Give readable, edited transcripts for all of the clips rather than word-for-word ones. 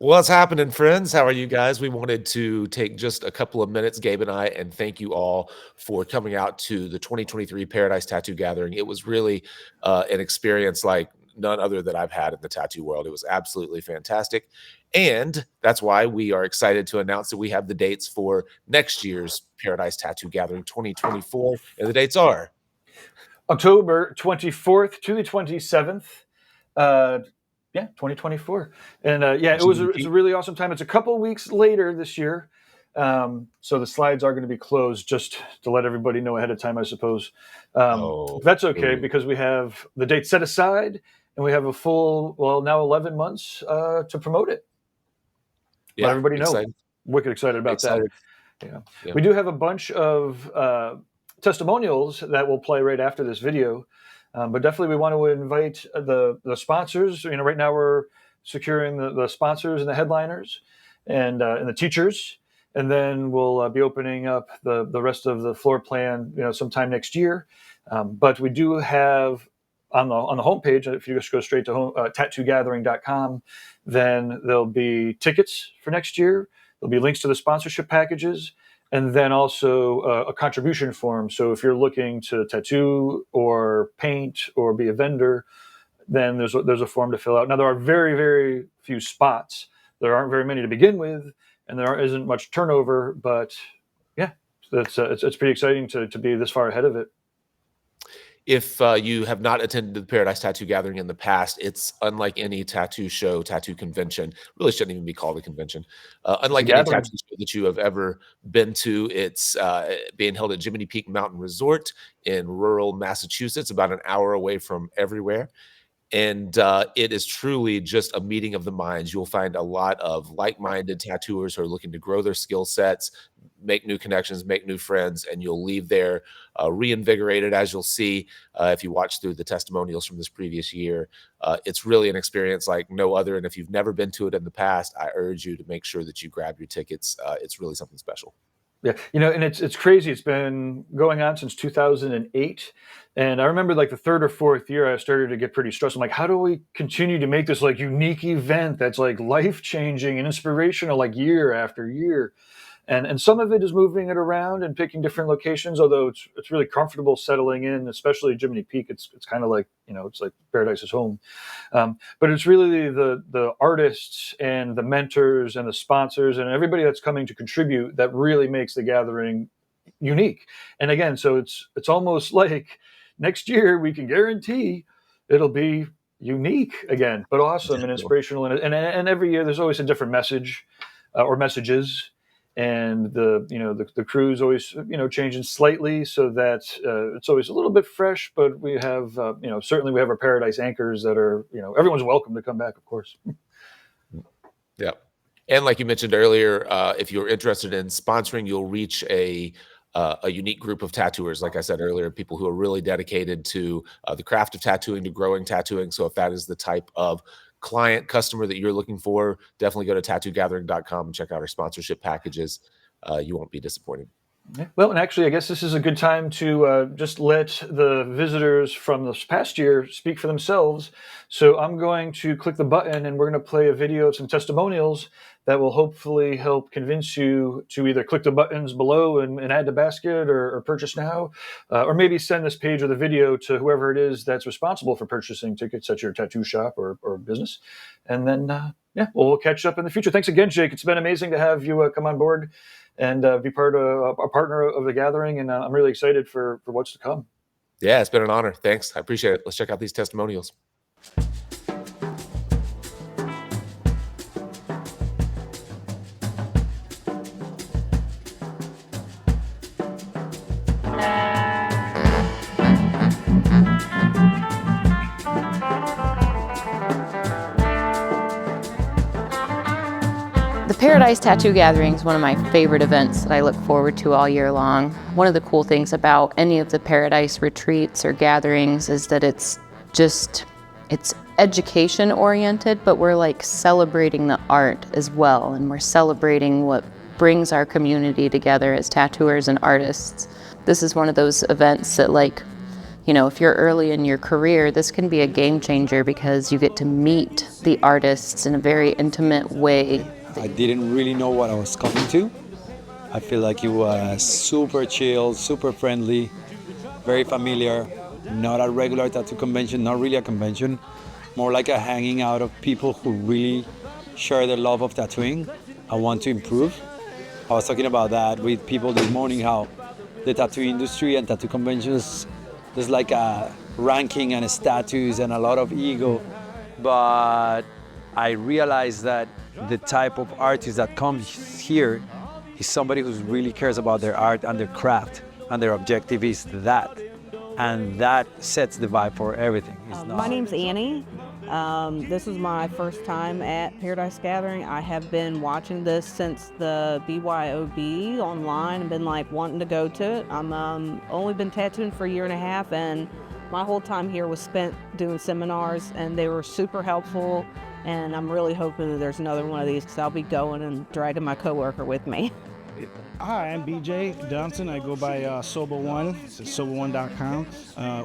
What's happening, friends? How are you guys? We wanted to take just a couple of minutes, Gabe and I, and thank you all for coming out to the 2023 Paradise Tattoo Gathering. It was really an experience like none other that I've had in the tattoo world. It was absolutely fantastic. And that's why we are excited to announce that we have the dates for next year's Paradise Tattoo Gathering 2024. And the dates are October 24th to the 27th. Yeah, 2024. And it's a really awesome time. It's a couple weeks later this year. So the slides are going to be closed just to let everybody know ahead of time, I suppose. That's okay because we have the date set aside and we have a full, now 11 months to promote it. Yeah, Let everybody know. excited. Wicked excited about Excited. that. Yeah. We do have a bunch of testimonials that will play right after this video. But definitely we want to invite the sponsors. Right now we're securing the sponsors and the headliners and the teachers. And then we'll be opening up the rest of the floor plan, sometime next year. But we do have on the homepage, if you just go straight to tattoogathering.com, then there'll be tickets for next year. There'll be links to the sponsorship packages. And then also a contribution form. So if you're looking to tattoo or paint or be a vendor, then there's a form to fill out. Now, there are very, very few spots. There aren't very many to begin with, and there isn't much turnover. But yeah, it's pretty exciting to be this far ahead of it. If you have not attended the Paradise Tattoo Gathering in the past, it's unlike any tattoo show, tattoo convention. Really shouldn't even be called a convention. Unlike any tattoo show that you have ever been to, it's being held at Jiminy Peak Mountain Resort in rural Massachusetts, about an hour away from everywhere. And it is truly just a meeting of the minds. You'll find a lot of like-minded tattooers who are looking to grow their skill sets, make new connections, make new friends, and you'll leave there reinvigorated, as you'll see if you watch through the testimonials from this previous year. It's really an experience like no other, and if you've never been to it in the past, I urge you to make sure that you grab your tickets. It's really something special. Yeah, and it's crazy. It's been going on since 2008. And I remember like the third or fourth year, I started to get pretty stressed. I'm like, how do we continue to make this like unique event that's like life-changing and inspirational like year after year? And some of it is moving it around and picking different locations, although it's really comfortable settling in, especially Jiminy Peak. It's kind of like, it's like Paradise's home. But it's really the artists and the mentors and the sponsors and everybody that's coming to contribute that really makes the gathering unique. And again, so it's almost like next year we can guarantee it'll be unique again, but awesome and inspirational. And every year there's always a different message or messages. And the crew's always changing slightly so that it's always a little bit fresh, but we have certainly we have our Paradise anchors that are everyone's welcome to come back, of course. Yeah, and like you mentioned earlier, if you're interested in sponsoring, you'll reach a unique group of tattooers. Like I said earlier, people who are really dedicated to the craft of tattooing, to growing tattooing. So if that is the type of customer that you're looking for, definitely go to tattoogathering.com and check out our sponsorship packages. You won't be disappointed. Well, and actually, I guess this is a good time to just let the visitors from this past year speak for themselves. So I'm going to click the button and we're going to play a video of some testimonials that will hopefully help convince you to either click the buttons below and add to basket or purchase now, or maybe send this page or the video to whoever it is that's responsible for purchasing tickets at your tattoo shop or business. And then, we'll catch up in the future. Thanks again, Jake. It's been amazing to have you come on board and be part of a partner of the gathering. And I'm really excited for what's to come. Yeah, it's been an honor. Thanks. I appreciate it. Let's check out these testimonials. The Paradise Tattoo Gathering is one of my favorite events that I look forward to all year long. One of the cool things about any of the Paradise retreats or gatherings is that it's education oriented, but we're like celebrating the art as well, and we're celebrating what brings our community together as tattooers and artists. This is one of those events that You know, if you're early in your career, this can be a game changer because you get to meet the artists in a very intimate way. I didn't really know what I was coming to. I feel like it was super chill, super friendly, very familiar, not a regular tattoo convention, not really a convention, more like a hanging out of people who really share the love of tattooing and want to improve. I was talking about that with people this morning, how the tattoo industry and tattoo conventions, there's like a ranking and status and a lot of ego, but I realized that the type of artist that comes here is somebody who really cares about their art and their craft, and their objective is that. And that sets the vibe for everything. My name's Annie. This is my first time at Paradise Gathering. I have been watching this since the BYOB online and been like wanting to go to it. I'm only been tattooing for a year and a half, and my whole time here was spent doing seminars, and they were super helpful. And I'm really hoping that there's another one of these because I'll be going and dragging my coworker with me. Hi, I'm BJ Johnson. I go by Soulful. It's soulful1.com.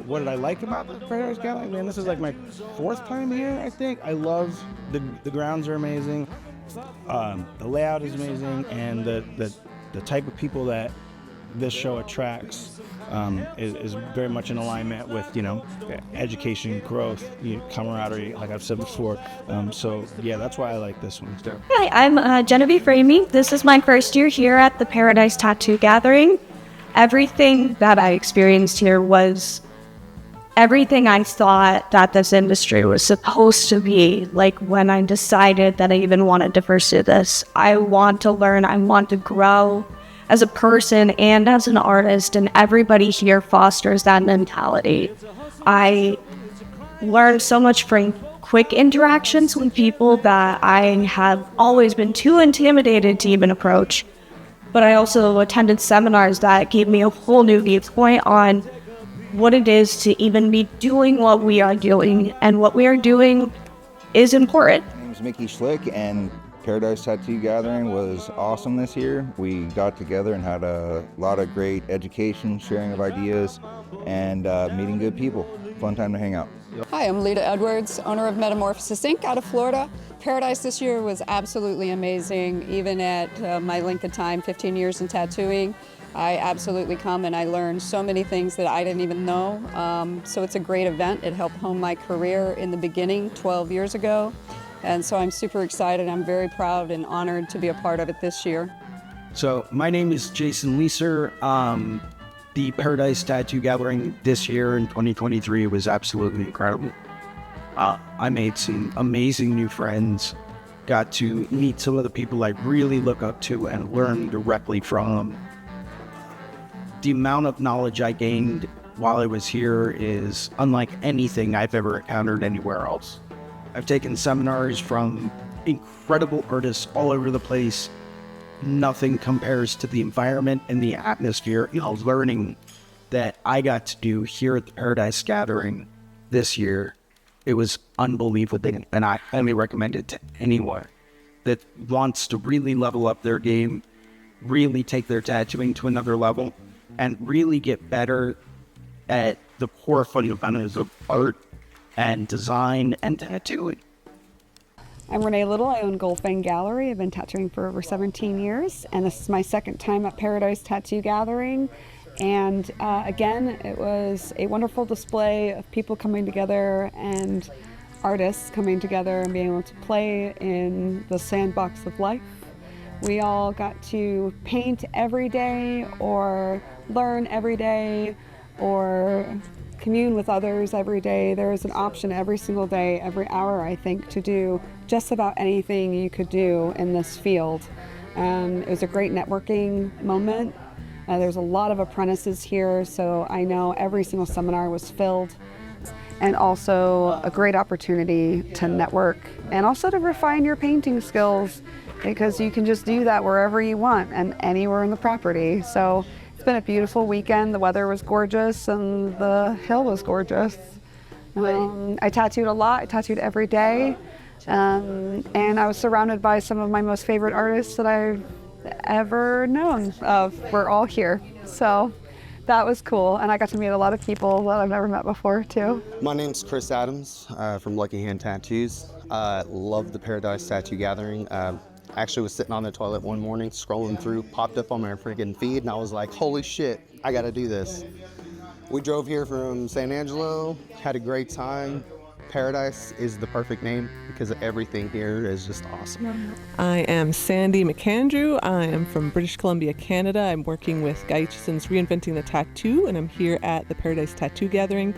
What did I like about the Paradise Gathering? Man, this is like my fourth time here, I think. I love the grounds are amazing. The layout is amazing, and the type of people that this show attracts is very much in alignment with, you know, education, growth, camaraderie, like I've said before. So yeah, that's why I like this one. Hi, I'm Genevieve Ramey. This is my first year here at the Paradise Tattoo Gathering. Everything that I experienced here was everything I thought that this industry was supposed to be. Like when I decided that I even wanted to pursue this, I want to learn, I want to grow as a person and as an artist, and everybody here fosters that mentality. I learned so much from quick interactions with people that I have always been too intimidated to even approach. But I also attended seminars that gave me a whole new viewpoint on what it is to even be doing what we are doing, and what we are doing is important. My name is Mickey Schlick, and Paradise Tattoo Gathering was awesome this year. We got together and had a lot of great education, sharing of ideas, and meeting good people. Fun time to hang out. Hi, I'm Lita Edwards, owner of Metamorphosis Inc. out of Florida. Paradise this year was absolutely amazing. Even at my length of time, 15 years in tattooing, I absolutely come and I learned so many things that I didn't even know. So it's a great event. It helped hone my career in the beginning 12 years ago. And so I'm super excited. I'm very proud and honored to be a part of it this year. So my name is Jason Leeser. The Paradise Tattoo Gathering this year in 2023 was absolutely incredible. I made some amazing new friends, got to meet some of the people I really look up to and learn directly from. The amount of knowledge I gained while I was here is unlike anything I've ever encountered anywhere else. I've taken seminars from incredible artists all over the place. Nothing compares to the environment and the atmosphere, learning that I got to do here at the Paradise Gathering this year. It was unbelievable, and I highly recommend it to anyone that wants to really level up their game, really take their tattooing to another level, and really get better at the core fundamentals of art and design and tattooing. I'm Renee Little. I own Gold Fang Gallery. I've been tattooing for over 17 years, and this is my second time at Paradise Tattoo Gathering. And again, it was a wonderful display of people coming together and artists coming together and being able to play in the sandbox of life. We all got to paint every day, or learn every day, or commune with others every day. There is an option every single day, every hour, I think, to do just about anything you could do in this field. It was a great networking moment. There's a lot of apprentices here, so I know every single seminar was filled. And also a great opportunity to network and also to refine your painting skills, because you can just do that wherever you want and anywhere in the property. So it's been a beautiful weekend. The weather was gorgeous and the hill was gorgeous. I tattooed a lot. I tattooed every day. And I was surrounded by some of my most favorite artists that I've ever known of. We're all here. So that was cool. And I got to meet a lot of people that I've never met before too. My name's Chris Adams from Lucky Hand Tattoos. Love the Paradise Tattoo Gathering. I actually was sitting on the toilet one morning, scrolling through, popped up on my freaking feed, and I was like, holy shit, I gotta do this. We drove here from San Angelo, had a great time. Paradise is the perfect name because everything here is just awesome. I am Sandy McAndrew. I am from British Columbia, Canada. I'm working with Guy Aitchison's Reinventing the Tattoo, and I'm here at the Paradise Tattoo Gathering.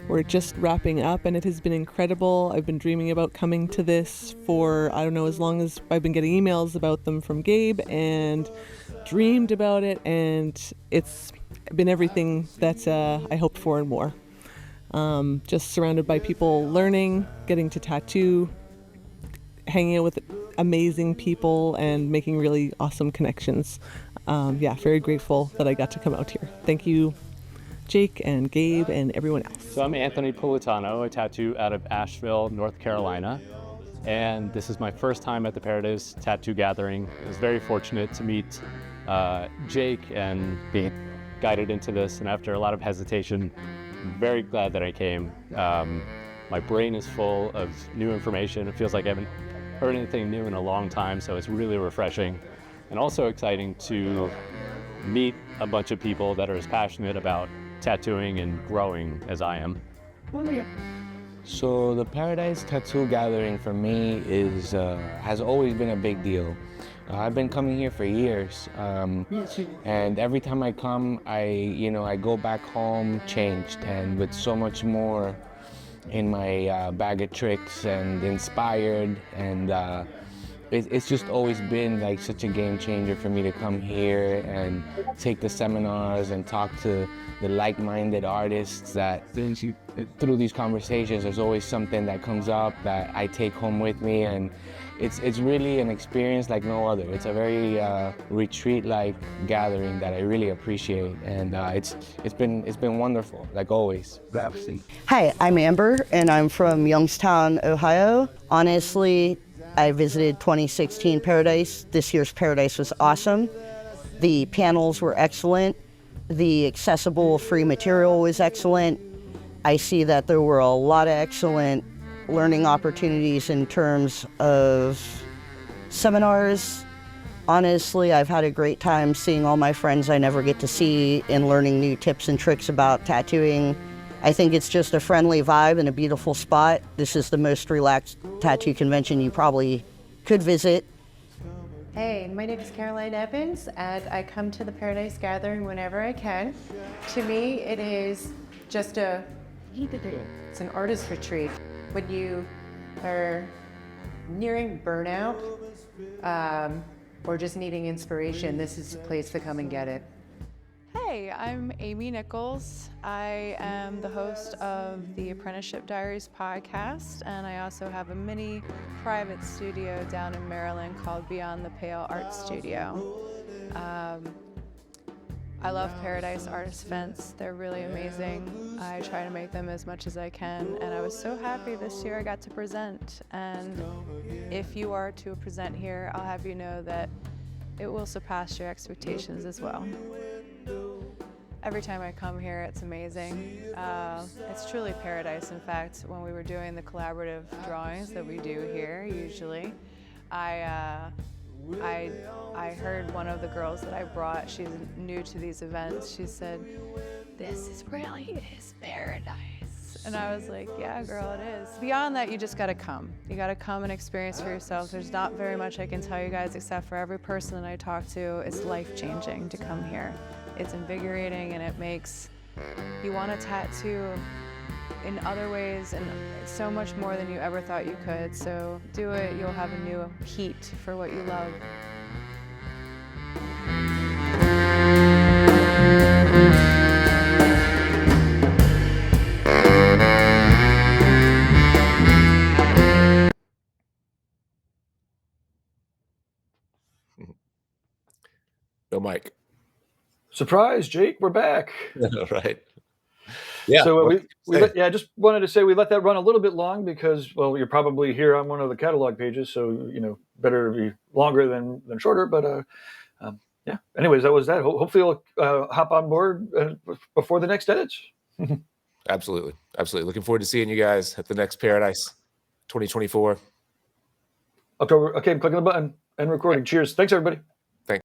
We're just wrapping up, and it has been incredible. I've been dreaming about coming to this for, I don't know, as long as I've been getting emails about them from Gabe, and dreamed about it, and it's been everything that I hoped for and more. Just surrounded by people learning, getting to tattoo, hanging out with amazing people, and making really awesome connections. Very grateful that I got to come out here. Thank you, Jake and Gabe and everyone else. So I'm Anthony Politano, a tattoo out of Asheville, North Carolina. And this is my first time at the Paradise Tattoo Gathering. I was very fortunate to meet Jake and be guided into this. And after a lot of hesitation, I'm very glad that I came. My brain is full of new information. It feels like I haven't heard anything new in a long time, so it's really refreshing. And also exciting to meet a bunch of people that are as passionate about tattooing and growing as I am. So the Paradise Tattoo Gathering for me has always been a big deal. I've been coming here for years, and every time I come, I go back home changed and with so much more in my bag of tricks and inspired, and it's just always been like such a game changer for me to come here and take the seminars and talk to the like-minded artists that through these conversations there's always something that comes up that I take home with me, and it's really an experience like no other. It's a very retreat-like gathering that I really appreciate, and it's been wonderful, like always. Hi, I'm Amber, and I'm from Youngstown, Ohio. Honestly, I visited 2016 Paradise. This year's Paradise was awesome. The panels were excellent. The accessible free material was excellent. I see that there were a lot of excellent learning opportunities in terms of seminars. Honestly, I've had a great time seeing all my friends I never get to see and learning new tips and tricks about tattooing. I think it's just a friendly vibe and a beautiful spot. This is the most relaxed tattoo convention you probably could visit. Hey, my name is Caroline Evans, and I come to the Paradise Gathering whenever I can. To me, it is just it's an artist retreat. When you are nearing burnout or just needing inspiration, this is the place to come and get it. Hey, I'm Amy Nichols. I am the host of the Apprenticeship Diaries podcast, and I also have a mini private studio down in Maryland called Beyond the Pale Art Studio. I love Paradise Artist events. They're really amazing. I try to make them as much as I can, and I was so happy this year I got to present. And if you are to present here, I'll have you know that it will surpass your expectations as well. Every time I come here, it's amazing. It's truly paradise. In fact, when we were doing the collaborative drawings that we do here, usually, I heard one of the girls that I brought, she's new to these events, she said, "This is paradise." And I was like, yeah, girl, it is. Beyond that, you just gotta come. You gotta come and experience for yourself. There's not very much I can tell you guys, except for every person that I talk to, it's life-changing to come here. It's invigorating, and it makes you want to tattoo in other ways and so much more than you ever thought you could. So do it, you'll have a new heat for what you love. Go, Mike. Surprise, Jake, we're back. Right. Yeah. So I just wanted to say we let that run a little bit long because, well, you're probably here on one of the catalog pages, so better be longer than shorter. But Yeah. Anyways, that was that. Hopefully you'll hop on board before the next edits. Absolutely. Absolutely. Looking forward to seeing you guys at the next Paradise 2024. October. Okay, I'm clicking the button and recording. Cheers. Thanks, everybody.